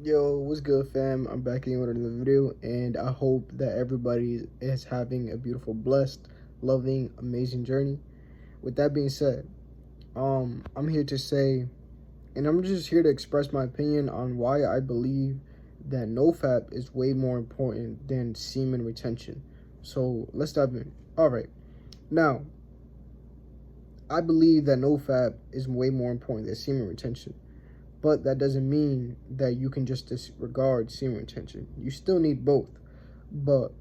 Yo, what's good, fam? I'm back again with another video, and I hope that everybody is having a beautiful, blessed, loving, amazing journey. With that being said, I'm here to say, and I'm just here to express my opinion on why I believe that NoFap is way more important than semen retention. So let's dive in. All right, now I believe that NoFap is way more important than semen retention. But that doesn't mean that you can just disregard semen retention. You still need both. But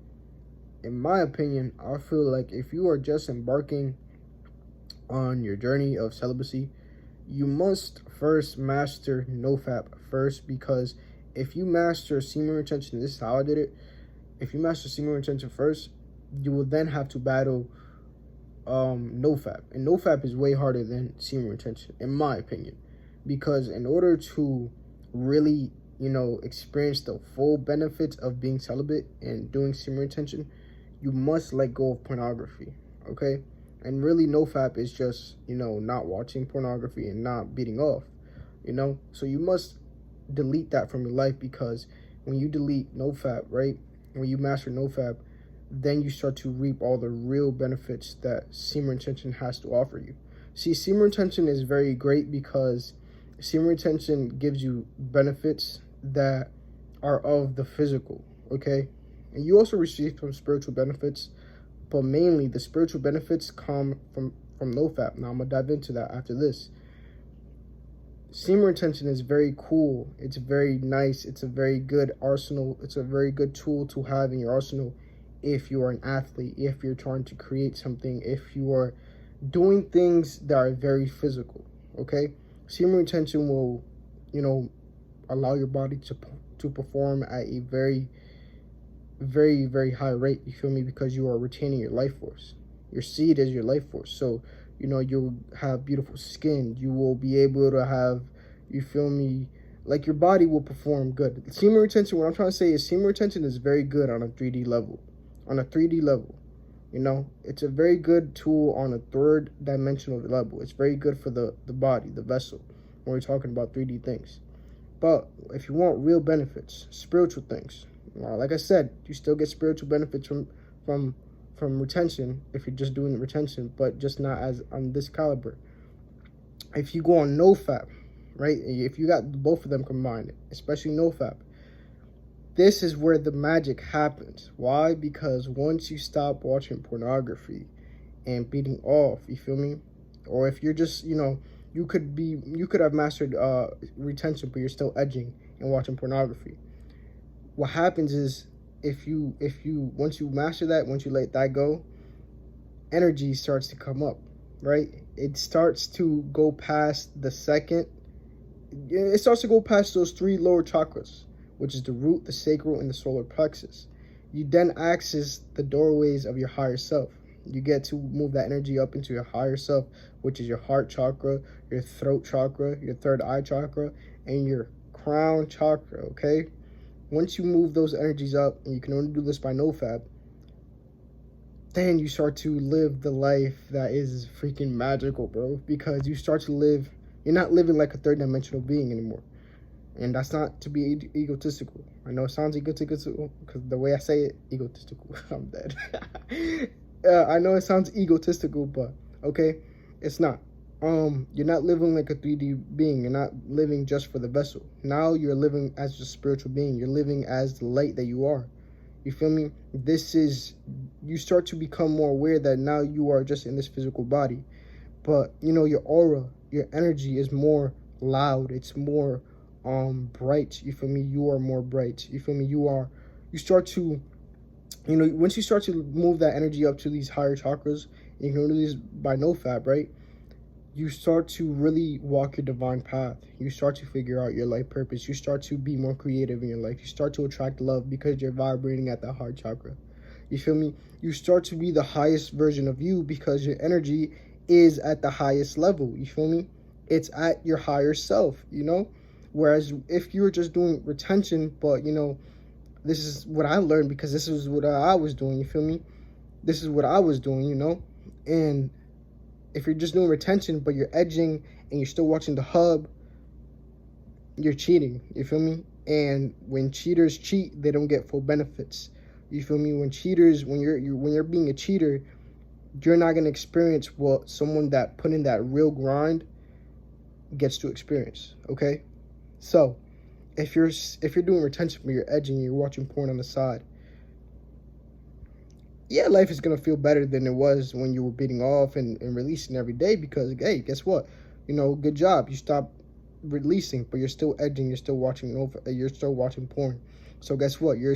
in my opinion, I feel like if you are just embarking on your journey of celibacy, you must first master NoFap first, because if you master semen retention, this is how I did it. If you master semen retention first, you will then have to battle NoFap. And NoFap is way harder than semen retention, in my opinion. Because in order to really, experience the full benefits of being celibate and doing semen retention, you must let go of pornography, okay? And really, NoFap is just, not watching pornography and not beating off, So you must delete that from your life, because when you delete NoFap, right, when you master NoFap, then you start to reap all the real benefits that semen retention has to offer you. See, semen retention is very great because semen retention gives you benefits that are of the physical, okay? And you also receive some spiritual benefits, but mainly the spiritual benefits come from NoFap. Now, I'm going to dive into that after this. Semen retention is very cool. It's very nice. It's a very good arsenal. It's a very good tool to have in your arsenal if you are an athlete, if you're trying to create something, if you are doing things that are very physical, okay? Semen retention will, allow your body to perform at a very, very, very high rate, you feel me? Because you are retaining your life force. Your seed is your life force. So, you'll have beautiful skin. You will be able to have, you feel me? Like, your body will perform good. Semen retention, what I'm trying to say is semen retention is very good on a 3D level. On a 3D level. It's a very good tool on a third dimensional level. It's very good for the body, the vessel, when we're talking about 3D things. But if you want real benefits, spiritual things, well, like I said, you still get spiritual benefits from retention if you're just doing the retention, but just not as on this caliber. If you go on NoFap, right, if you got both of them combined, especially NoFap, this is where the magic happens. Why? Because once you stop watching pornography and beating off, you feel me? Or if you're just, you could have mastered retention, but you're still edging and watching pornography. What happens is if you once you master that, once you let that go, energy starts to come up, right? It starts to go past the second. It starts to go past those three lower chakras, which is the root, the sacral, and the solar plexus. You then access the doorways of your higher self. You get to move that energy up into your higher self, which is your heart chakra, your throat chakra, your third eye chakra, and your crown chakra, okay? Once you move those energies up, and you can only do this by NoFap, then you start to live the life that is freaking magical, bro, because you start to live, you're not living like a third dimensional being anymore. And that's not to be egotistical. I know it sounds egotistical because the way I say it, egotistical. I'm dead. I know it sounds egotistical, but okay, it's not. You're not living like a 3D being. You're not living just for the vessel. Now you're living as a spiritual being. You're living as the light that you are. You feel me? You start to become more aware that now you are just in this physical body. But, your aura, your energy is more loud. It's more bright. You feel me? You are more bright. You feel me? You start to, once you start to move that energy up to these higher chakras, and you can do this by NoFap, right? You start to really walk your divine path. You start to figure out your life purpose. You start to be more creative in your life. You start to attract love because you're vibrating at the heart chakra. You feel me? You start to be the highest version of you because your energy is at the highest level. You feel me? It's at your higher self, Whereas if you were just doing retention, but, this is what I learned because this is what I was doing, you feel me? This is what I was doing, And if you're just doing retention, but you're edging and you're still watching the hub, you're cheating, you feel me? And when cheaters cheat, they don't get full benefits. You feel me? When cheaters, when you're being a cheater, you're not gonna experience what someone that put in that real grind gets to experience. Okay, so if you're doing retention, but you're edging, you're watching porn on the side, yeah, life is gonna feel better than it was when you were beating off and releasing every day. Because hey, guess what? Good job. You stop releasing, but you're still edging. You're still watching You're still watching porn. So guess what? Your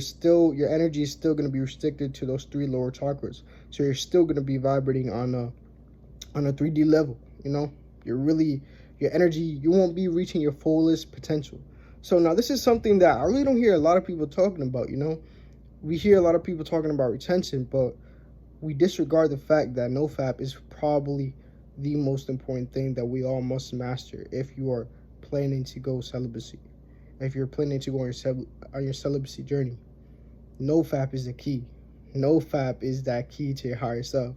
energy is still gonna be restricted to those three lower chakras. So you're still gonna be vibrating on a 3D level. Your energy. You won't be reaching your fullest potential. So now this is something that I really don't hear a lot of people talking about. We hear a lot of people talking about retention, but we disregard the fact that NOFAP is probably the most important thing that we all must master if you are planning to go celibacy. If you're planning to go on your celibacy journey, NOFAP is the key. NOFAP is that key to your higher self.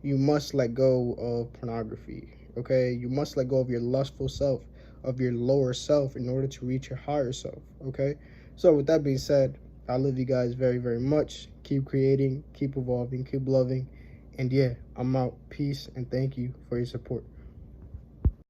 You must let go of pornography, okay? You must let go of your lustful self, of your lower self, in order to reach your higher self, okay? So with that being said, I love you guys very, very much. Keep creating, keep evolving, keep loving. And yeah, I'm out. Peace, and thank you for your support.